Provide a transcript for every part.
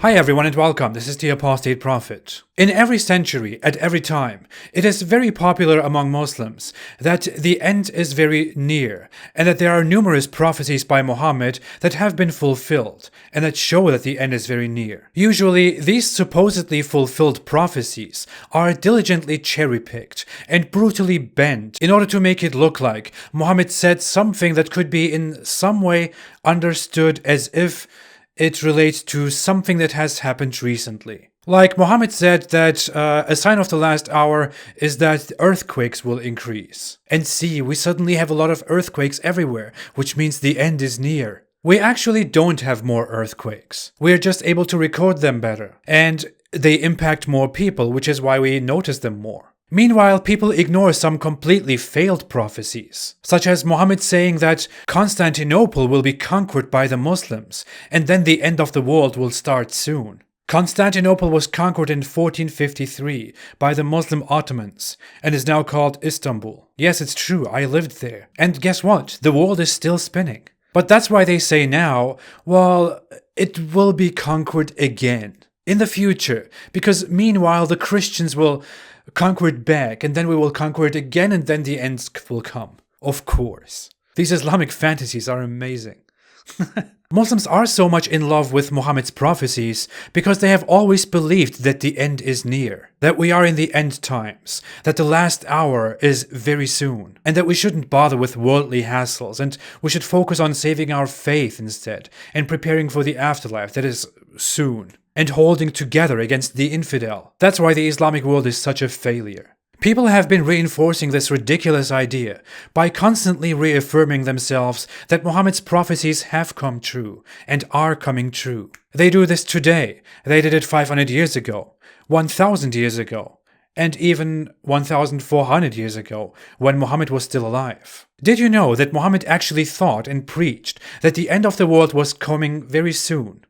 Hi everyone and welcome, this is the Apostate Prophet. In every century, at every time, it is very popular among Muslims that the end is very near, and that there are numerous prophecies by Muhammad that have been fulfilled, and that show that the end is very near. Usually, these supposedly fulfilled prophecies are diligently cherry-picked and brutally bent in order to make it look like Muhammad said something that could be in some way understood as if it relates to something that has happened recently. Like Muhammad said that a sign of the last hour is that earthquakes will increase. And see, we suddenly have a lot of earthquakes everywhere, which means the end is near. We actually don't have more earthquakes. We are just able to record them better. And they impact more people, which is why we notice them more. Meanwhile, people ignore some completely failed prophecies, such as Muhammad saying that Constantinople will be conquered by the Muslims, and then the end of the world will start soon. Constantinople was conquered in 1453 by the Muslim Ottomans, and is now called Istanbul. Yes, it's true, I lived there. And guess what? The world is still spinning. But that's why they say now, well, it will be conquered again. In the future, because meanwhile the Christians will conquer it back, and then we will conquer it again, and then the end will come. Of course. These Islamic fantasies are amazing. Muslims are so much in love with Muhammad's prophecies because they have always believed that the end is near, that we are in the end times, that the last hour is very soon, and that we shouldn't bother with worldly hassles, and we should focus on saving our faith instead, and preparing for the afterlife that is soon, and holding together against the infidel. That's why the Islamic world is such a failure. People have been reinforcing this ridiculous idea by constantly reaffirming themselves that Muhammad's prophecies have come true and are coming true. They do this today. They did it 500 years ago, 1,000 years ago, and even 1,400 years ago, when Muhammad was still alive. Did you know that Muhammad actually thought and preached that the end of the world was coming very soon?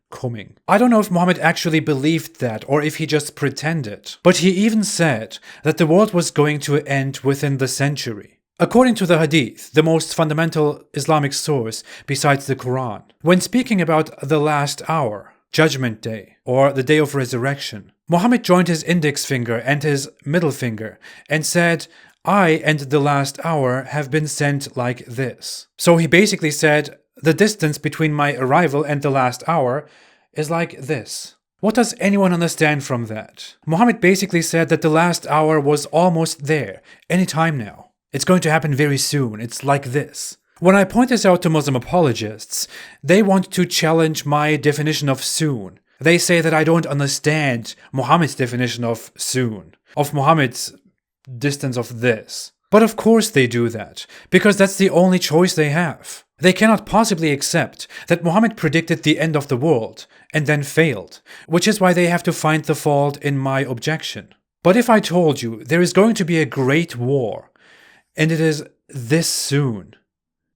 I don't know if Muhammad actually believed that or if he just pretended, but he even said that the world was going to end within the century. According to the Hadith, the most fundamental Islamic source besides the Quran, when speaking about the last hour, Judgment Day, or the Day of Resurrection, Muhammad joined his index finger and his middle finger and said, "I and the last hour have been sent like this." So he basically said, the distance between my arrival and the last hour is like this. What does anyone understand from that? Muhammad basically said that the last hour was almost there, any time now. It's going to happen very soon, it's like this. When I point this out to Muslim apologists, they want to challenge my definition of soon. They say that I don't understand Muhammad's definition of soon, of Muhammad's distance of this. But of course they do that, because that's the only choice they have. They cannot possibly accept that Muhammad predicted the end of the world and then failed, which is why they have to find the fault in my objection. But if I told you there is going to be a great war, and it is this soon,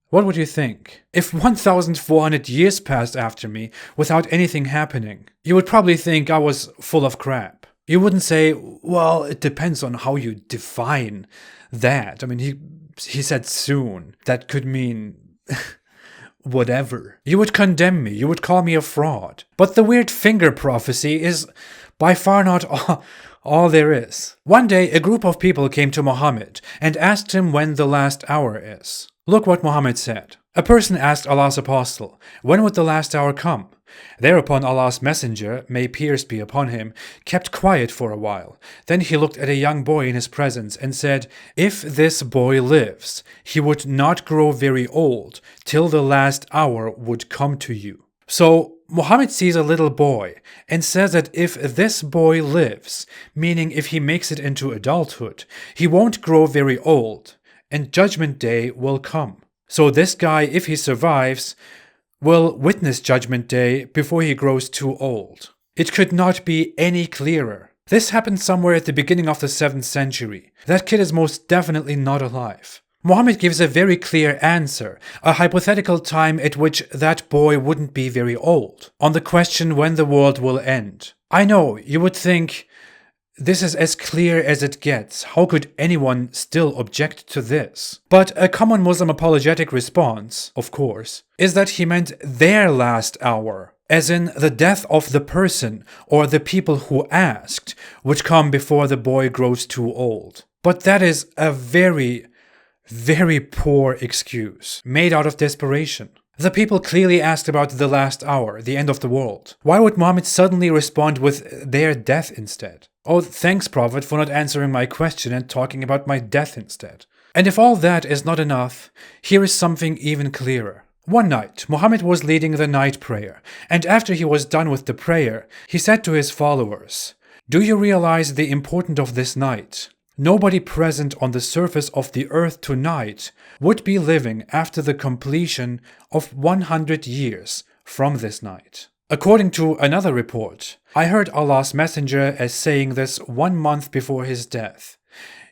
what would you think? If 1,400 years passed after me without anything happening, you would probably think I was full of crap. You wouldn't say, well, it depends on how you define that. I mean, he said soon. That could mean whatever. You would condemn me. You would call me a fraud. But the weird finger prophecy is by far not all there is. One day, a group of people came to Muhammad and asked him when the last hour is. Look what Muhammad said. A person asked Allah's apostle, when would the last hour come? Thereupon Allah's messenger, may peace be upon him, kept quiet for a while. Then he looked at a young boy in his presence and said, if this boy lives, he would not grow very old till the last hour would come to you. So Muhammad sees a little boy and says that if this boy lives, meaning if he makes it into adulthood, he won't grow very old, and Judgment Day will come. So this guy, if he survives, will witness Judgment Day before he grows too old. It could not be any clearer. This happened somewhere at the beginning of the 7th century. That kid is most definitely not alive. Muhammad gives a very clear answer, a hypothetical time at which that boy wouldn't be very old, on the question when the world will end. I know, you would think, this is as clear as it gets. How could anyone still object to this? But a common Muslim apologetic response, of course, is that he meant their last hour, as in the death of the person or the people who asked would come before the boy grows too old. But that is a very, very poor excuse, made out of desperation. The people clearly asked about the last hour, the end of the world. Why would Muhammad suddenly respond with their death instead? Oh, thanks, Prophet, for not answering my question and talking about my death instead. And if all that is not enough, here is something even clearer. One night, Muhammad was leading the night prayer, and after he was done with the prayer, he said to his followers, "Do you realize the importance of this night? Nobody present on the surface of the earth tonight would be living after the completion of 100 years from this night." According to another report, I heard Allah's Messenger as saying this 1 month before his death.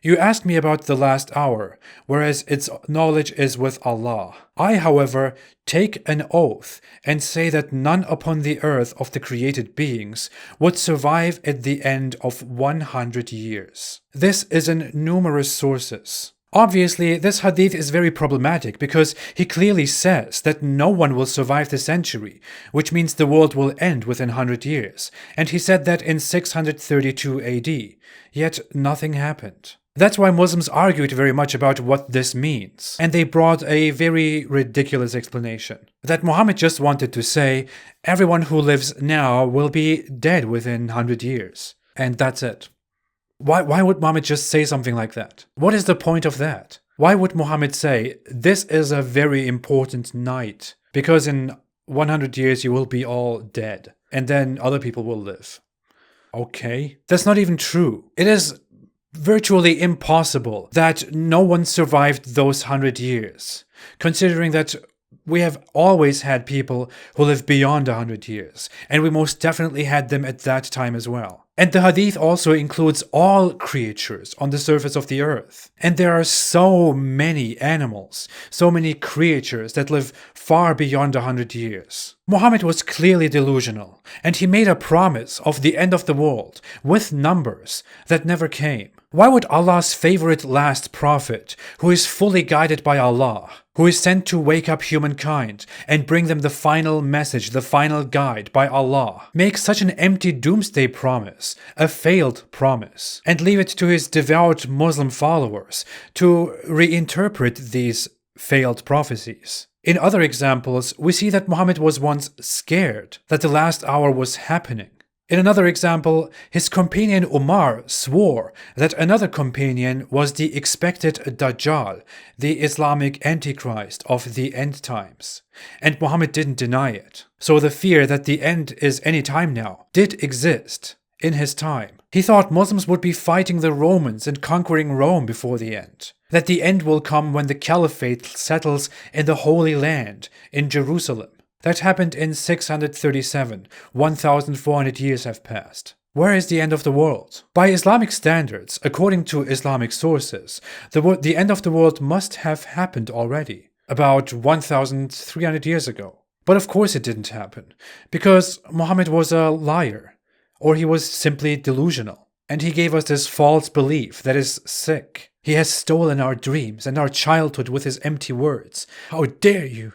"You asked me about the last hour, whereas its knowledge is with Allah. I, however, take an oath and say that none upon the earth of the created beings would survive at the end of 100 years. This is in numerous sources. Obviously, this hadith is very problematic because he clearly says that no one will survive the century, which means the world will end within 100 years, and he said that in 632 AD, yet nothing happened. That's why Muslims argued very much about what this means, and they brought a very ridiculous explanation. That Muhammad just wanted to say, everyone who lives now will be dead within 100 years, and that's it. Why would Muhammad just say something like that? What is the point of that? Why would Muhammad say, this is a very important night, because in 100 years you will be all dead, and then other people will live? Okay, that's not even true. It is virtually impossible that no one survived those 100 years, considering that we have always had people who live beyond 100 years, and we most definitely had them at that time as well. And the hadith also includes all creatures on the surface of the earth. And there are so many animals, so many creatures that live far beyond 100 years. Muhammad was clearly delusional, and he made a promise of the end of the world with numbers that never came. Why would Allah's favorite last prophet, who is fully guided by Allah, who is sent to wake up humankind and bring them the final message, the final guide by Allah, make such an empty doomsday promise, a failed promise, and leave it to his devout Muslim followers to reinterpret these failed prophecies? In other examples, we see that Muhammad was once scared that the last hour was happening. In another example, his companion Umar swore that another companion was the expected Dajjal, the Islamic Antichrist of the end times, and Muhammad didn't deny it. So the fear that the end is any time now did exist in his time. He thought Muslims would be fighting the Romans and conquering Rome before the end, that the end will come when the Caliphate settles in the Holy Land, in Jerusalem. That happened in 637, 1,400 years have passed. Where is the end of the world? By Islamic standards, according to Islamic sources, the end of the world must have happened already, about 1,300 years ago. But of course it didn't happen, because Muhammad was a liar, or he was simply delusional, and he gave us this false belief that is sick. He has stolen our dreams and our childhood with his empty words. How dare you?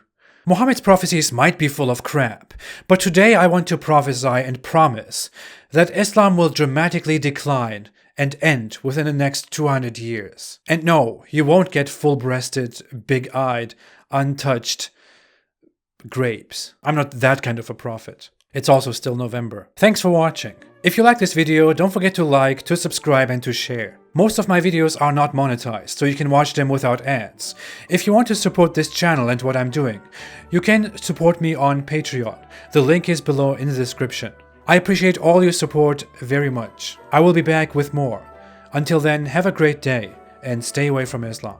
Muhammad's prophecies might be full of crap, but today I want to prophesy and promise that Islam will dramatically decline and end within the next 200 years. And no, you won't get full-breasted, big-eyed, untouched grapes. I'm not that kind of a prophet. It's also still November. Thanks for watching. If you like this video, don't forget to like, to subscribe, and to share. Most of my videos are not monetized, so you can watch them without ads. If you want to support this channel and what I'm doing, you can support me on Patreon. The link is below in the description. I appreciate all your support very much. I will be back with more. Until then, have a great day and stay away from Islam.